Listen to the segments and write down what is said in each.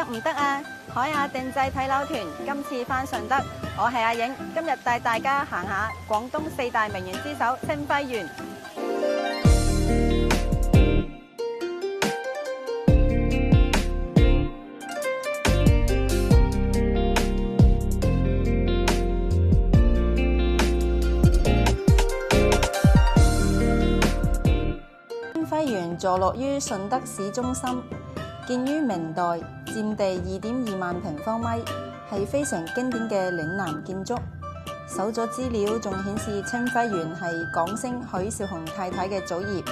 得唔得啊？海亞定製睇樓團今次返順德，我係阿影，今日帶大家行下廣東4大名園之首清暉園。清暉園坐落於順德市中心，建於明代，佔地2.2萬平方米，係非常經典嘅嶺南建築。搜咗資料仲顯示清暉園係港星許紹雄太太嘅祖業。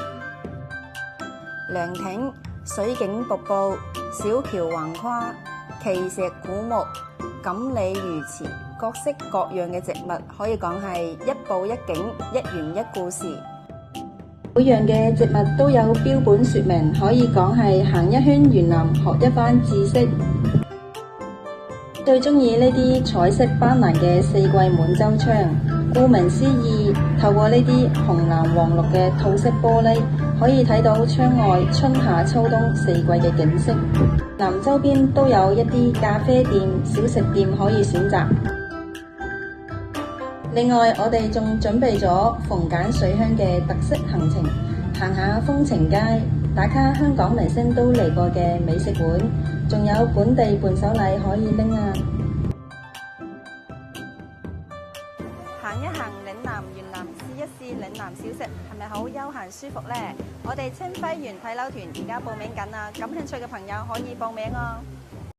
涼亭、水景瀑布、小橋橫跨、奇石古木、錦鯉魚池，各式各樣嘅植物可以講係一步一景，一園一故事。每樣嘅植物都有標本說明，可以講係行一圈園林學一番知識。最中意呢啲彩色斑斕嘅四季滿洲窗，顧名思義，透過呢啲紅藍黃綠嘅套色玻璃，可以睇到窗外春夏秋冬四季嘅景色。南周邊都有一啲咖啡店、小食店可以選擇。另外，我哋仲準備咗逢簡水鄉嘅特色行程，行下風情街，打卡香港明星都嚟過嘅美食館，仲有本地伴手禮可以拎啊！行一行嶺南園林，試一試嶺南小食，係咪好悠閒舒服呢？我哋清暉園睇樓團而家報名緊啊！感興趣嘅朋友可以報名哦。